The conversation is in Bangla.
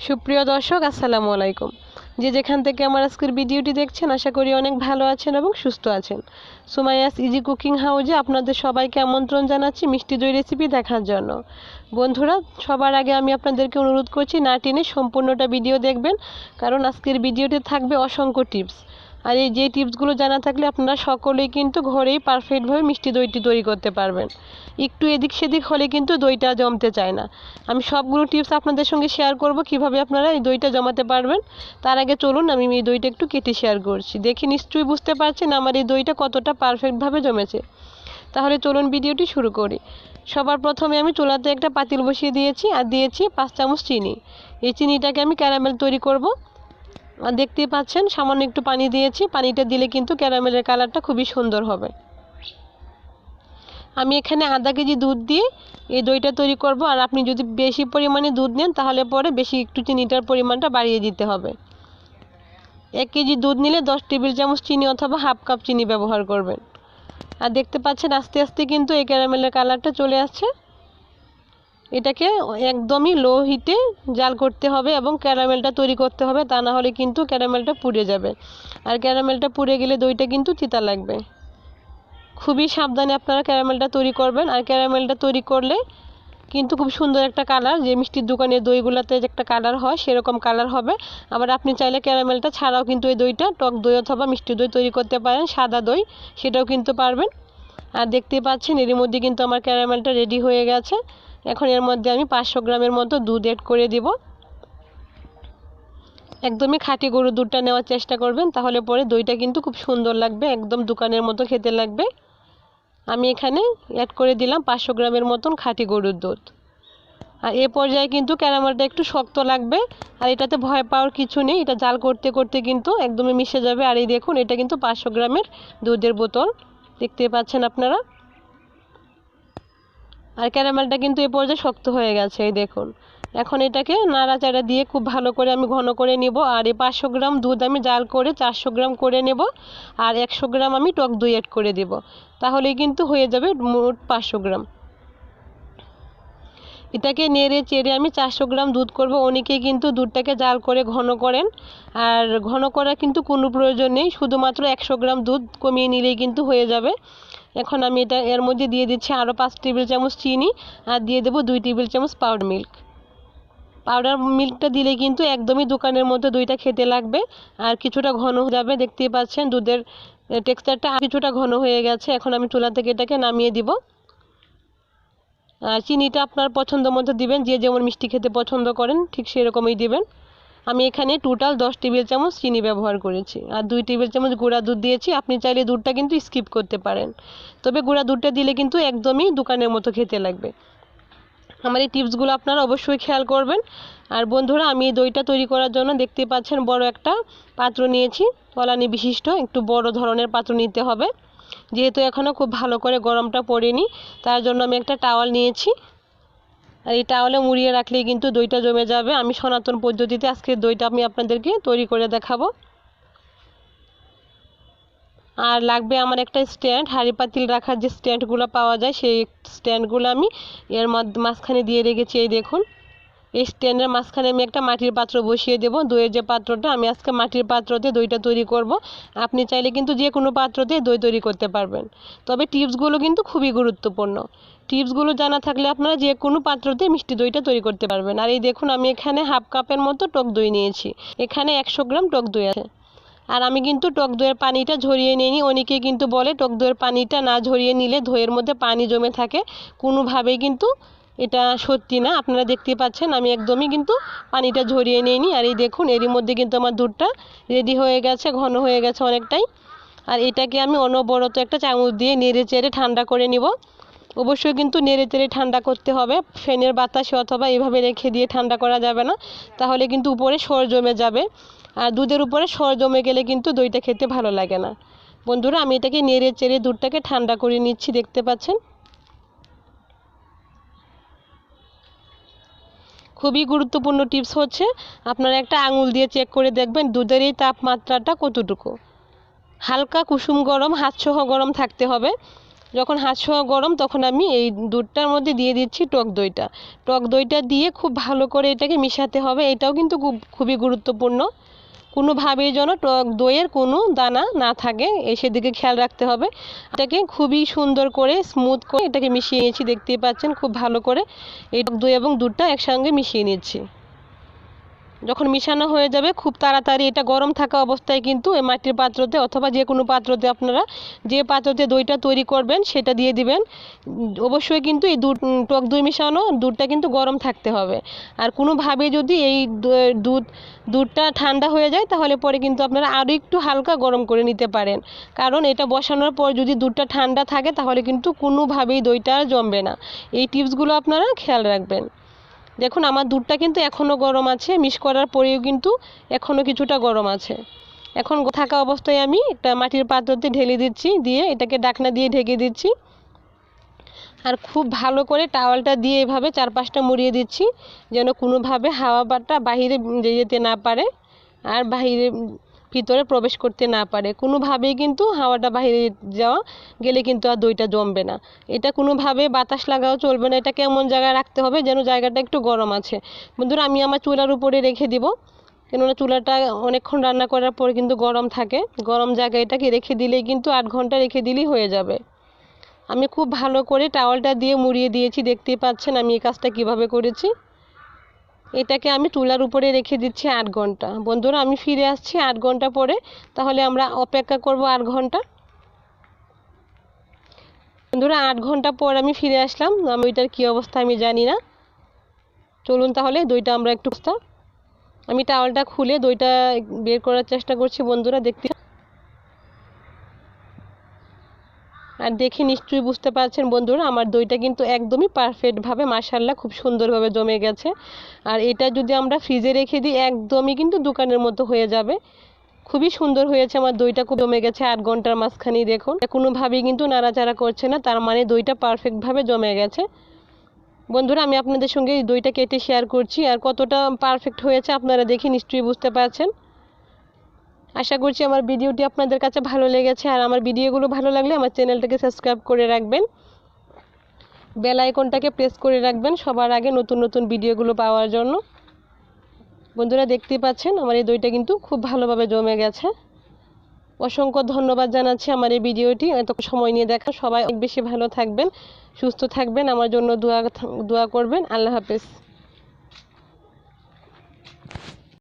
সুপ্রিয় দর্শক আসসালামু আলাইকুম। যে যেখান থেকে আমার আজকের ভিডিওটি দেখছেন আশা করি অনেক ভালো আছেন এবং সুস্থ আছেন। সুমাইয়াস ইজি কুকিং হাউজে আপনাদের সবাইকে আমন্ত্রণ জানাচ্ছি মিষ্টি দই রেসিপি দেখার জন্য। বন্ধুরা, সবার আগে আমি আপনাদেরকে অনুরোধ করছি না টেনে সম্পূর্ণটা ভিডিও দেখবেন, কারণ আজকের ভিডিওতে থাকবে অসংখ্য টিপস। আর এই যে টিপসগুলো জানা থাকলে আপনারা সকলেই কিন্তু ঘরেই পারফেক্টভাবে মিষ্টি দইটি তৈরি করতে পারবেন। একটু এদিক সেদিক হলে কিন্তু দইটা জমতে চায় না। আমি সবগুলো টিপস আপনাদের সঙ্গে শেয়ার করব কিভাবে আপনারা এই দইটা জমাতে পারবেন। তার আগে চলুন আমি এই দইটা একটু কেটে শেয়ার করছি। দেখে নিশ্চয়ই বুঝতে পারছেন আমার এই দইটা কতটা পারফেক্টভাবে জমেছে। তাহলে চলুন ভিডিওটি শুরু করি। সবার প্রথমে আমি চুলাতে একটা পাতিল বসিয়ে দিয়েছি আর দিয়েছি 5 চামচ চিনি। এই চিনিটাকে আমি ক্যারামেল তৈরি করব। আর দেখতেই পাচ্ছেন সামান্য একটু পানি দিয়েছি। পানিটা দিলে কিন্তু ক্যারামেলের কালারটা খুবই সুন্দর হবে। আমি এখানে আধা কেজি দুধ দিয়ে এই দইটা তৈরি করব। আর আপনি যদি বেশি পরিমাণে দুধ নেন তাহলে পরে বেশি একটু চিনিটার পরিমাণটা বাড়িয়ে দিতে হবে। 1 কেজি দুধ নিলে 10 টেবিল চামচ চিনি অথবা হাফ কাপ চিনি ব্যবহার করবেন। আর দেখতে পাচ্ছেন আস্তে আস্তে কিন্তু এই ক্যারামেলের কালারটা চলে আসছে। এটাকে একদমই লো হিটে জাল করতে হবে এবং ক্যারামেলটা তৈরি করতে হবে, তা না হলে কিন্তু ক্যারামেলটা পুড়ে যাবে। আর ক্যারামেলটা পুড়ে গেলে দইটা কিন্তু তিতা লাগবে। খুবই সাবধানে আপনারা ক্যারামেলটা তৈরি করবেন। আর ক্যারামেলটা তৈরি করলে কিন্তু খুব সুন্দর একটা কালার, যে মিষ্টির দোকানের দইগুলোতে যে একটা কালার হয় সেরকম কালার হবে। আবার আপনি চাইলে ক্যারামেলটা ছাড়াও কিন্তু এই দইটা টক দই অথবা মিষ্টি দই তৈরি করতে পারেন, সাদা দই সেটাও কিন্তু পারবেন। আর দেখতে পাচ্ছেন এর মধ্যে কিন্তু আমার ক্যারামেলটা রেডি হয়ে গেছে। এখন এর মধ্যে আমি 500 গ্রামের মতো দুধ অ্যাড করে দিব। একদমই খাঁটি গরুর দুধটা নেওয়ার চেষ্টা করবেন, তাহলে পরে দইটা কিন্তু খুব সুন্দর লাগবে, একদম দোকানের মতো খেতে লাগবে। আমি এখানে অ্যাড করে দিলাম 500 গ্রামের মতন খাঁটি গরুর দুধ। আর এ পর্যায়ে কিন্তু ক্যারামেলটা একটু শক্ত লাগবে। আর এটাতে ভয় পাওয়ার কিছু নেই, এটা জাল করতে করতে কিন্তু একদমই মিশে যাবে। আর এই দেখুন এটা কিন্তু 500 গ্রামের দুধের বোতল, দেখতে পাচ্ছেন আপনারা। আর ক্যারামেলটা কিন্তু এ পর্যায়ে শক্ত হয়ে গেছে, এই দেখুন। এখন এটাকে নাড়াচাড়া দিয়ে খুব ভালো করে আমি ঘন করে নেব। আর এই 500 গ্রাম দুধ আমি জাল করে 400 গ্রাম করে নেব। আর 100 গ্রাম আমি টক দই অ্যাড করে দেব, তাহলেই কিন্তু হয়ে যাবে মোট 500 গ্রাম। এটাকে নেড়ে চেড়ে আমি 400 গ্রাম দুধ করব। অনেকেই কিন্তু দুধটাকে জাল করে ঘন করেন, আর ঘন করার কিন্তু কোনো প্রয়োজন নেই, শুধুমাত্র 100 গ্রাম দুধ কমিয়ে নিলেই কিন্তু হয়ে যাবে। এখন আমি এটা এর মধ্যে দিয়ে দিচ্ছি আরও 5 টেবিল চামচ চিনি, আর দিয়ে দেবো 2 টেবিল চামচ পাউডার মিল্ক। পাউডার মিল্কটা দিলে কিন্তু একদমই দোকানের মতো দইটা খেতে লাগবে। আর কিছুটা ঘন হয়ে যাবে, দেখতেই পাচ্ছেন দুধের টেক্সচারটা কিছুটা ঘন হয়ে গেছে। এখন আমি চুলা থেকে এটাকে নামিয়ে দিব। আর চিনিটা আপনার পছন্দ মতো দিবেন, যে যেমন মিষ্টি খেতে পছন্দ করেন ঠিক সেরকমই দিবেন। আমি এখানে টোটাল 10 টেবিল চামচ চিনি ব্যবহার করেছি, আর 2 টেবিল চামচ গুঁড়া দুধ দিয়েছি। আপনি চাইলে দুধটা কিন্তু স্কিপ করতে পারেন, তবে গুঁড়া দুধটা দিলে কিন্তু একদমই দোকানের মতো খেতে লাগবে। আমার এই টিপসগুলো আপনারা অবশ্যই খেয়াল করবেন। আর বন্ধুরা, আমি এই দইটা তৈরি করার জন্য দেখতে পাচ্ছেন বড় একটা পাত্র নিয়েছি, তলানি বিশিষ্ট একটু বড় ধরনের পাত্র নিতে হবে। যেহেতু এখনও খুব ভালো করে গরমটা পড়েনি, তার জন্য আমি একটা টাওয়াল নিয়েছি। আর এই টাওয়ালে মুড়িয়ে রাখলেই কিন্তু দইটা জমে যাবে। আমি সনাতন পদ্ধতিতে আজকে দইটা আমি আপনাদেরকে তৈরি করে দেখাবো। আর লাগবে আমার একটা স্ট্যান্ড, হাঁড়ি পাতিল রাখার যে স্ট্যান্ডগুলো পাওয়া যায় সেই স্ট্যান্ডগুলো আমি এর মাঝখানে দিয়ে রেখেছি। এই দেখুন, এই স্ট্যান্ডের মাঝখানে আমি একটা মাটির পাত্র বসিয়ে দেব। দইয়ের যে পাত্রটা, আমি আজকে মাটির পাত্রতে দইটা তৈরি করব। আপনি চাইলে কিন্তু যে কোনো পাত্রতে দই তৈরি করতে পারবেন, তবে টিপসগুলো কিন্তু খুবই গুরুত্বপূর্ণ। টিপসগুলো জানা থাকলে আপনারা যে কোনো পাত্রতে মিষ্টি দইটা তৈরি করতে পারবেন। আর এই দেখুন, আমি এখানে হাফ কাপের মতো টক দই নিয়েছি। এখানে 100 গ্রাম টক দই আছে। আর আমি কিন্তু টক দইয়ের পানিটা ঝরিয়ে নিইনি। অনেকেই কিন্তু বলে টক দইয়ের পানিটা না ঝরিয়ে নিলে দইয়ের মধ্যে পানি জমে থাকে, কোনোভাবেই কিন্তু এটা সত্যি না। আপনারা দেখতে পাচ্ছেন আমি একদমই কিন্তু পানিটা ঝরিয়ে নিইনি। আর এই দেখুন, এরই মধ্যে কিন্তু আমার দুধটা রেডি হয়ে গেছে, ঘন হয়ে গেছে অনেকটাই। আর এটাকে আমি অনবরত একটা চামচ দিয়ে নেড়ে চেড়ে ঠান্ডা করে নিব। অবশ্যই কিন্তু নেড়ে চেড়ে ঠান্ডা করতে হবে, ফ্যানের বাতাসে অথবা এভাবে রেখে দিয়ে ঠান্ডা করা যাবে না, তাহলে কিন্তু উপরে সর জমে যাবে। আর দুধের উপরে সর জমে গেলে কিন্তু দইটা খেতে ভালো লাগে না। বন্ধুরা, আমি এটাকে নেড়ে চেড়ে দুধটাকে ঠান্ডা করে নিচ্ছি, দেখতে পাচ্ছেন। খুবই গুরুত্বপূর্ণ টিপস হচ্ছে আপনারা একটা আঙুল দিয়ে চেক করে দেখবেন দুধের এই তাপমাত্রাটা কতটুকু। হালকা কুসুম গরম, হাতসহ গরম থাকতে হবে। যখন হাত ছোঁয়া গরম তখন আমি এই দুধটার মধ্যে দিয়ে দিচ্ছি টক দইটা। টক দইটা দিয়ে খুব ভালো করে এটাকে মিশাতে হবে। এটাও কিন্তু খুবই গুরুত্বপূর্ণ। কোনোভাবেই যেন টক দইয়ের কোনো দানা না থাকে সেদিকে খেয়াল রাখতে হবে। এটাকে খুবই সুন্দর করে স্মুথ করে এটাকে মিশিয়ে নিয়েছি, দেখতেই পাচ্ছেন খুব ভালো করে এই টক দই এবং দুধটা একসঙ্গে মিশিয়ে নিচ্ছি। যখন মিশানো হয়ে যাবে খুব তাড়াতাড়ি এটা গরম থাকা অবস্থায় কিন্তু এই মাটির পাত্রতে অথবা যে কোনো পাত্রতে আপনারা যে পাত্রতে দইটা তৈরি করবেন সেটা দিয়ে দিবেন। অবশ্যই কিন্তু এই টক দই মিশানো দুধটা কিন্তু গরম থাকতে হবে। আর কোনোভাবে যদি এই দুধটা ঠান্ডা হয়ে যায় তাহলে পরে কিন্তু আপনারা আরও একটু হালকা গরম করে নিতে পারেন, কারণ এটা বসানোর পর যদি দুধটা ঠান্ডা থাকে তাহলে কিন্তু কোনোভাবেই দইটা আর জমবে না। এই টিপসগুলো আপনারা খেয়াল রাখবেন। দেখুন আমার দুধটা কিন্তু এখনও গরম আছে, মিক্স করার পরেও কিন্তু এখনও কিছুটা গরম আছে। এখন থাকা অবস্থায় আমি একটা মাটির পাত্রতে ঢেলে দিচ্ছি, দিয়ে এটাকে ঢাকনা দিয়ে ঢেকে দিচ্ছি। আর খুব ভালো করে টাওয়ালটা দিয়ে এভাবে চারপাশটা মুড়িয়ে দিচ্ছি যেন কোনোভাবে হাওয়া বাটা বাহিরে যেতে না পারে আর ভিতরে প্রবেশ করতে না পারে। কোনোভাবেই কিন্তু হাওয়াটা বাইরে গেলে কিন্তু আর দইটা জমবে না। এটা কোনোভাবে বাতাস লাগাও চলবে না। এটা কেমন জায়গায় রাখতে হবে যেন জায়গাটা একটু গরম আছে। বন্ধুরা আমি আমার চুলার উপরে রেখে দিব, কেননা চুলাটা অনেকক্ষণ রান্না করার পর কিন্তু গরম থাকে। গরম জায়গায় এটাকে রেখে দিলেই কিন্তু 8 ঘন্টা রেখে দিলেই হয়ে যাবে। আমি খুব ভালো করে টাওয়ালটা দিয়ে মুড়িয়ে দিয়েছি, দেখতেই পাচ্ছেন আমি এই কাজটা কিভাবে করেছি। এটাকে আমি চুলার উপরে রেখে দিচ্ছি 8 ঘন্টা। বন্ধুরা আমি ফিরে আসছি 8 ঘন্টা পরে, তাহলে আমরা অপেক্ষা করব 8 ঘন্টা। বন্ধুরা 8 ঘন্টা পর আমি ফিরে আসলাম। ওইটার কী অবস্থা আমি জানি না। চলুন তাহলে দইটা আমরা একটু আমি টাওয়ালটা খুলে দইটা বের করার চেষ্টা করছি। বন্ধুরা দেখতে আর দেখে নিশ্চয়ই বুঝতে পারছেন বন্ধুরা আমার দইটা কিন্তু একদমই পারফেক্টভাবে মাশাআল্লাহ খুব সুন্দরভাবে জমে গেছে। আর এটা যদি আমরা ফ্রিজে রেখে দিই একদমই কিন্তু দোকানের মতো হয়ে যাবে। খুবই সুন্দর হয়েছে আমার দইটা, খুব জমে গেছে 8 ঘন্টার মাঝখানেই দেখুন কোনোভাবেই কিন্তু নাড়াচাড়া করছে না, তার মানে দইটা পারফেক্টভাবে জমে গেছে। বন্ধুরা আমি আপনাদের সঙ্গে এই দইটা কেটে শেয়ার করছি, আর কতটা পারফেক্ট হয়েছে আপনারা দেখে নিশ্চয়ই বুঝতে পারছেন। আশা করছি আমার ভিডিওটি আপনাদের কাছে ভালো লেগেছে। আর আমার ভিডিওগুলো ভালো লাগলে আমার চ্যানেলটাকে সাবস্ক্রাইব করে রাখবেন, বেল আইকনটাকে প্রেস করে রাখবেন সবার আগে নতুন নতুন ভিডিওগুলো পাওয়ার জন্য। বন্ধুরা দেখতেই পাচ্ছেন আমার এই দইটা কিন্তু খুব ভালোভাবে জমে গেছে। অসংখ্য ধন্যবাদ জানাচ্ছি আমার এই ভিডিওটি এত সময় নিয়ে দেখা। সবাই অনেক বেশি ভালো থাকবেন, সুস্থ থাকবেন, আমার জন্য দোয়া করবেন। আল্লাহ হাফেজ।